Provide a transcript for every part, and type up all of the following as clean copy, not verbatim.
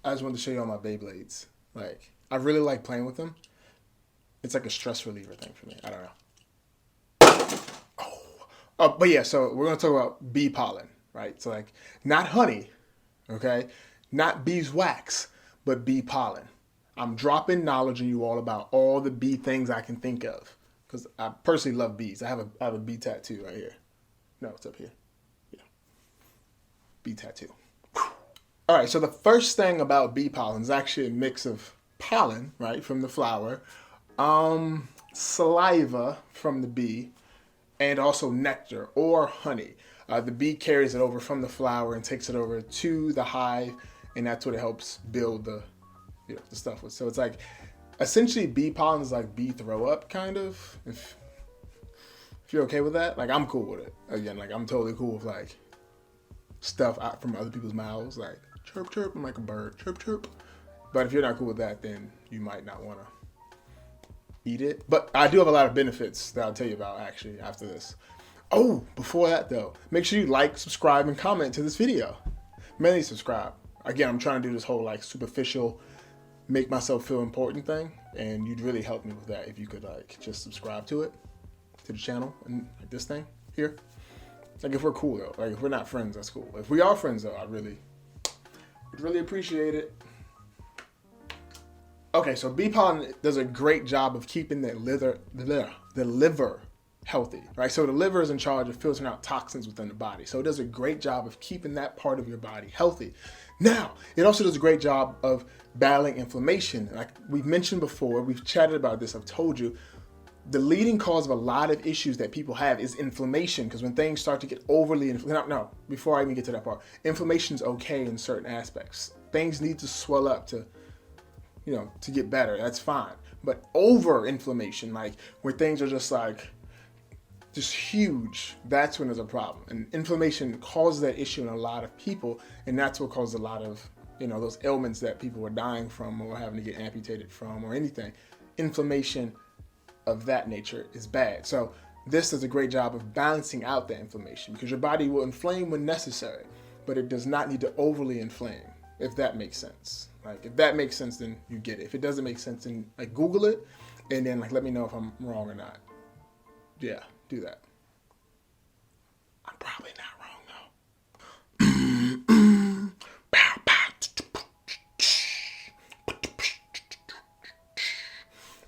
I just wanted to show you all my Beyblades. Like, I really like playing with them. It's like a stress reliever thing for me. I don't know. But yeah, so we're gonna talk about bee pollen, right? So like, not honey, okay, not beeswax, but bee pollen. I'm dropping knowledge on you all about all the bee things I can think of, because I personally love bees. I have a bee tattoo right here. No, it's up here. Yeah, bee tattoo. All right, so the first thing about bee pollen is actually a mix of pollen, right, from the flower, saliva from the bee, and also nectar or honey. The bee carries it over from the flower and takes it over to the hive, and that's what it helps build the stuff with. So it's like essentially bee pollen is like bee throw up, kind of. If you're okay with that, like I'm cool with it. Again, like I'm totally cool with like stuff out from other people's mouths, like chirp chirp. I'm like a bird, chirp chirp. But if you're not cool with that, then you might not want to eat it. But I do have a lot of benefits that I'll tell you about actually after this. Oh, before that though, make sure you like, subscribe, and comment to this video. Mainly subscribe. Again, I'm trying to do this whole like superficial, make myself feel important thing, and you'd really help me with that if you could like just subscribe to it, to the channel, and like this thing here. Like if we're cool though, like if we're not friends, that's cool. If we are friends though, would really appreciate it. Okay, so bee pollen does a great job of keeping the liver healthy, right? So the liver is in charge of filtering out toxins within the body. So it does a great job of keeping that part of your body healthy. Now, it also does a great job of battling inflammation. Like we've mentioned before, we've chatted about this, I've told you, the leading cause of a lot of issues that people have is inflammation, because when things start to get overly before I even get to that part, inflammation's okay in certain aspects. Things need to swell up to get better. That's fine. But over inflammation, like where things are just huge, that's when there's a problem. And inflammation causes that issue in a lot of people, and that's what causes a lot of those ailments that people are dying from or having to get amputated from or anything. Inflammation of that nature is bad. So this does a great job of balancing out that inflammation, because your body will inflame when necessary, but it does not need to overly inflame, if that makes sense. Like if that makes sense, then you get it. If it doesn't make sense, then like Google it and then like let me know if I'm wrong or not. Yeah, do that. I'm probably not wrong though.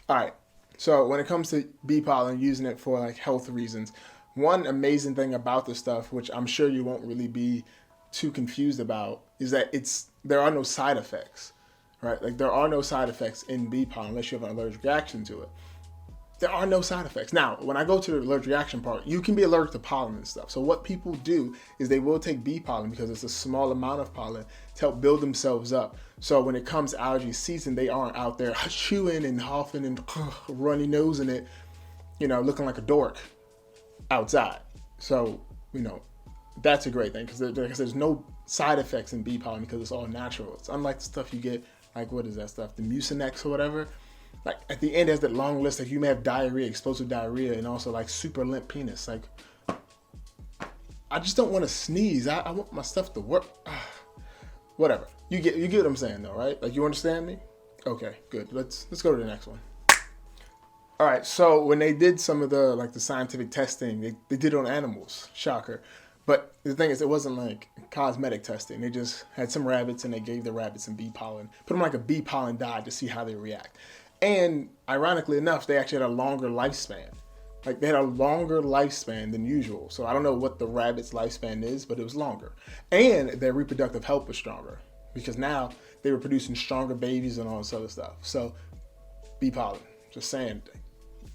All right. So when it comes to bee pollen, using it for like health reasons, one amazing thing about this stuff, which I'm sure you won't really be too confused about, is that there are no side effects, right? Like there are no side effects in bee pollen unless you have an allergic reaction to it. There are no side effects. Now, when I go to the allergic reaction part, you can be allergic to pollen and stuff. So what people do is they will take bee pollen, because it's a small amount of pollen, to help build themselves up. So when it comes allergy season, they aren't out there chewing and huffing and runny nosing it, looking like a dork outside. So, that's a great thing, because there's no side effects in bee pollen because it's all natural. It's unlike the stuff you get, like what is that stuff, the Mucinex or whatever. Like at the end, there's that long list. Like you may have diarrhea, explosive diarrhea, and also like super limp penis. Like I just don't want to sneeze. I want my stuff to work. Whatever. You get what I'm saying though, right? Like you understand me? Okay, good. Let's go to the next one. All right. So when they did some of the scientific testing, they did it on animals. Shocker. But the thing is, it wasn't like cosmetic testing. They just had some rabbits and they gave the rabbits some bee pollen, put them like a bee pollen dye to see how they react. And ironically enough, they actually had a longer lifespan. Like they had a longer lifespan than usual. So I don't know what the rabbit's lifespan is, but it was longer. And their reproductive health was stronger, because now they were producing stronger babies and all this other stuff. So bee pollen, just saying,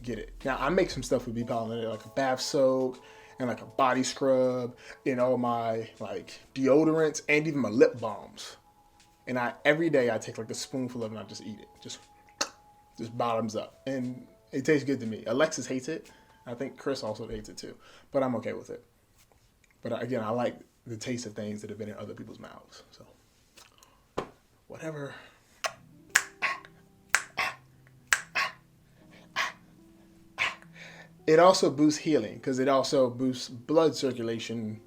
get it. Now I make some stuff with bee pollen, like a bath soak and like a body scrub and all my like deodorants and even my lip balms. And every day I take like a spoonful of it and I just eat it. Just bottoms up. And it tastes good to me. Alexis hates it. I think Chris also hates it too. But I'm okay with it. But again, I like the taste of things that have been in other people's mouths. So, whatever. It also boosts healing, because it also boosts blood circulation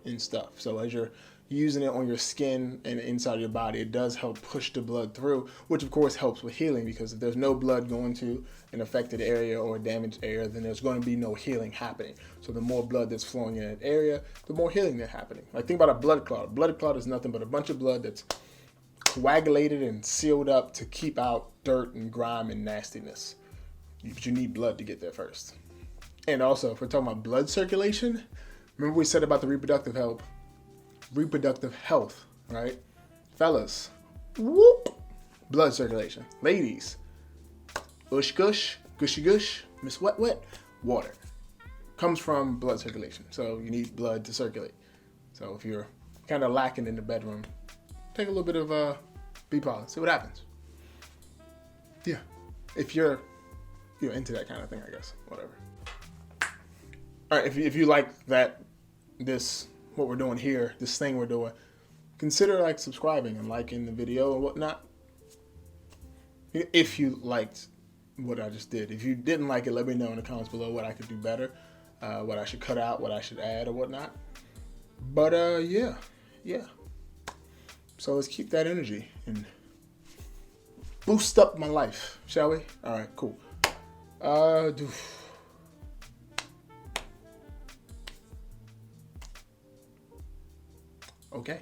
and stuff. So as you're using it on your skin and inside of your body, it does help push the blood through, which of course helps with healing, because if there's no blood going to an affected area or a damaged area, then there's going to be no healing happening. So the more blood that's flowing in that area, the more healing that's happening. Like, think about a blood clot. A blood clot is nothing but a bunch of blood that's coagulated and sealed up to keep out dirt and grime and nastiness. But you need blood to get there first. And also, if we're talking about blood circulation, remember we said about the reproductive health, right? Fellas, whoop, blood circulation. Ladies, ush gush, gushy gush, miss wet wet, water. Comes from blood circulation. So you need blood to circulate. So if you're kind of lacking in the bedroom, take a little bit of bee pollen, see what happens. Yeah, if you're into that kind of thing, I guess, whatever. All right, if you like that, what we're doing here, this thing we're doing, consider like subscribing and liking the video and whatnot. If you liked what I just did. If you didn't like it, let me know in the comments below what I could do better, what I should cut out, what I should add or whatnot. But yeah. So let's keep that energy and boost up my life, shall we? All right, cool. Okay.